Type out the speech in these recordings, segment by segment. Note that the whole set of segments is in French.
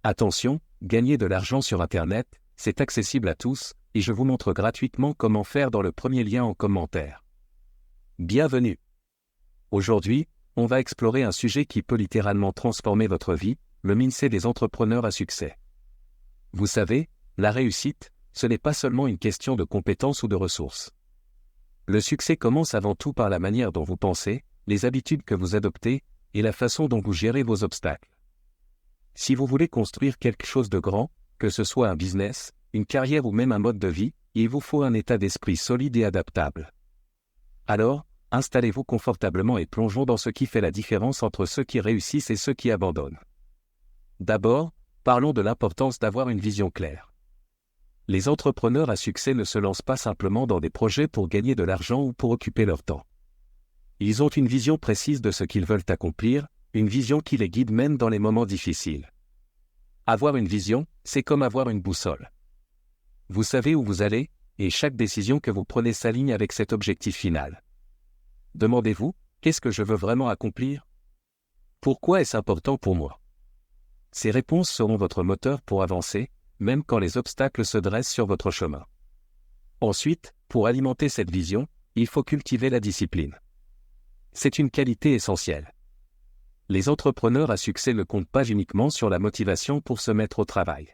Attention, gagner de l'argent sur Internet, c'est accessible à tous, et je vous montre gratuitement comment faire dans le premier lien en commentaire. Bienvenue. Aujourd'hui, on va explorer un sujet qui peut littéralement transformer votre vie, le mindset des entrepreneurs à succès. Vous savez, la réussite, ce n'est pas seulement une question de compétences ou de ressources. Le succès commence avant tout par la manière dont vous pensez, les habitudes que vous adoptez, et la façon dont vous gérez vos obstacles. Si vous voulez construire quelque chose de grand, que ce soit un business, une carrière ou même un mode de vie, il vous faut un état d'esprit solide et adaptable. Alors, installez-vous confortablement et plongeons dans ce qui fait la différence entre ceux qui réussissent et ceux qui abandonnent. D'abord, parlons de l'importance d'avoir une vision claire. Les entrepreneurs à succès ne se lancent pas simplement dans des projets pour gagner de l'argent ou pour occuper leur temps. Ils ont une vision précise de ce qu'ils veulent accomplir, une vision qui les guide même dans les moments difficiles. Avoir une vision, c'est comme avoir une boussole. Vous savez où vous allez, et chaque décision que vous prenez s'aligne avec cet objectif final. Demandez-vous, qu'est-ce que je veux vraiment accomplir? Pourquoi est-ce important pour moi? Ces réponses seront votre moteur pour avancer, même quand les obstacles se dressent sur votre chemin. Ensuite, pour alimenter cette vision, il faut cultiver la discipline. C'est une qualité essentielle. Les entrepreneurs à succès ne comptent pas uniquement sur la motivation pour se mettre au travail.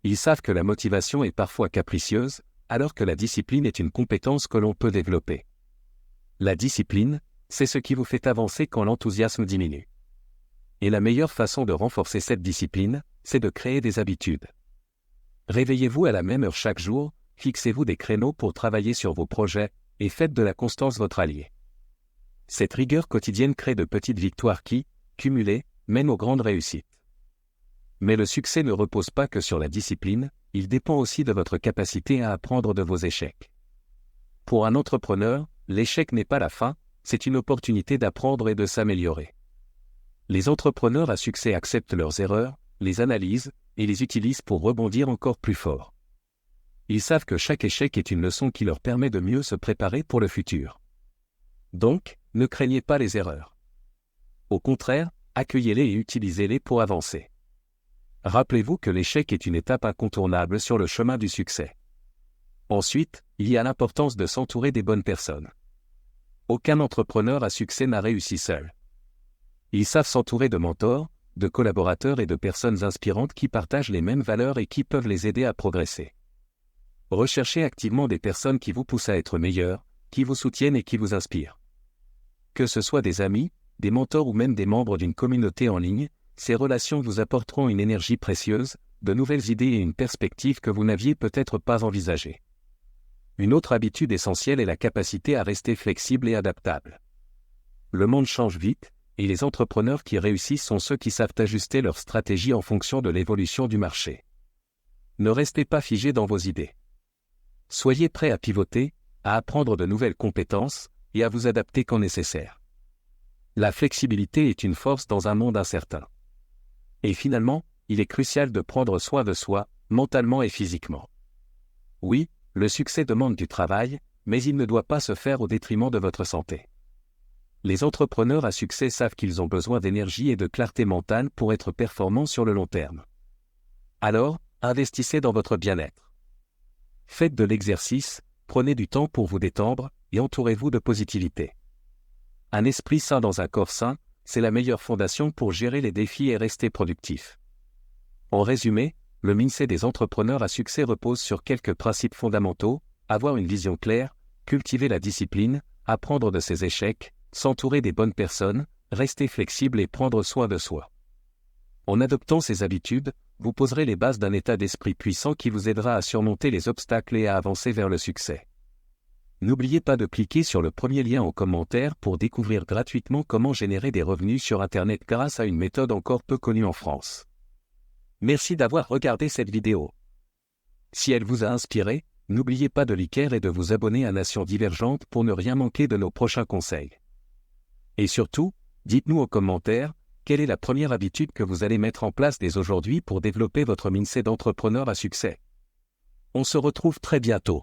Ils savent que la motivation est parfois capricieuse, alors que la discipline est une compétence que l'on peut développer. La discipline, c'est ce qui vous fait avancer quand l'enthousiasme diminue. Et la meilleure façon de renforcer cette discipline, c'est de créer des habitudes. Réveillez-vous à la même heure chaque jour, fixez-vous des créneaux pour travailler sur vos projets, et faites de la constance votre allié. Cette rigueur quotidienne crée de petites victoires qui, cumulées, mènent aux grandes réussites. Mais le succès ne repose pas que sur la discipline, il dépend aussi de votre capacité à apprendre de vos échecs. Pour un entrepreneur, l'échec n'est pas la fin, c'est une opportunité d'apprendre et de s'améliorer. Les entrepreneurs à succès acceptent leurs erreurs, les analysent, et les utilisent pour rebondir encore plus fort. Ils savent que chaque échec est une leçon qui leur permet de mieux se préparer pour le futur. Donc, ne craignez pas les erreurs. Au contraire, accueillez-les et utilisez-les pour avancer. Rappelez-vous que l'échec est une étape incontournable sur le chemin du succès. Ensuite, il y a l'importance de s'entourer des bonnes personnes. Aucun entrepreneur à succès n'a réussi seul. Ils savent s'entourer de mentors, de collaborateurs et de personnes inspirantes qui partagent les mêmes valeurs et qui peuvent les aider à progresser. Recherchez activement des personnes qui vous poussent à être meilleurs, qui vous soutiennent et qui vous inspirent. Que ce soit des amis, des mentors ou même des membres d'une communauté en ligne, ces relations vous apporteront une énergie précieuse, de nouvelles idées et une perspective que vous n'aviez peut-être pas envisagée. Une autre habitude essentielle est la capacité à rester flexible et adaptable. Le monde change vite, et les entrepreneurs qui réussissent sont ceux qui savent ajuster leur stratégie en fonction de l'évolution du marché. Ne restez pas figé dans vos idées. Soyez prêt à pivoter, à apprendre de nouvelles compétences, et à vous adapter quand nécessaire. La flexibilité est une force dans un monde incertain. Et finalement, il est crucial de prendre soin de soi, mentalement et physiquement. Oui, le succès demande du travail, mais il ne doit pas se faire au détriment de votre santé. Les entrepreneurs à succès savent qu'ils ont besoin d'énergie et de clarté mentale pour être performants sur le long terme. Alors, investissez dans votre bien-être. Faites de l'exercice, prenez du temps pour vous détendre, et entourez-vous de positivité. Un esprit sain dans un corps sain, c'est la meilleure fondation pour gérer les défis et rester productif. En résumé, le mindset des entrepreneurs à succès repose sur quelques principes fondamentaux: avoir une vision claire, cultiver la discipline, apprendre de ses échecs, s'entourer des bonnes personnes, rester flexible et prendre soin de soi. En adoptant ces habitudes, vous poserez les bases d'un état d'esprit puissant qui vous aidera à surmonter les obstacles et à avancer vers le succès. N'oubliez pas de cliquer sur le premier lien en commentaire pour découvrir gratuitement comment générer des revenus sur Internet grâce à une méthode encore peu connue en France. Merci d'avoir regardé cette vidéo. Si elle vous a inspiré, n'oubliez pas de liker et de vous abonner à Nation Divergente pour ne rien manquer de nos prochains conseils. Et surtout, dites-nous en commentaire, quelle est la première habitude que vous allez mettre en place dès aujourd'hui pour développer votre mindset d'entrepreneur à succès. On se retrouve très bientôt.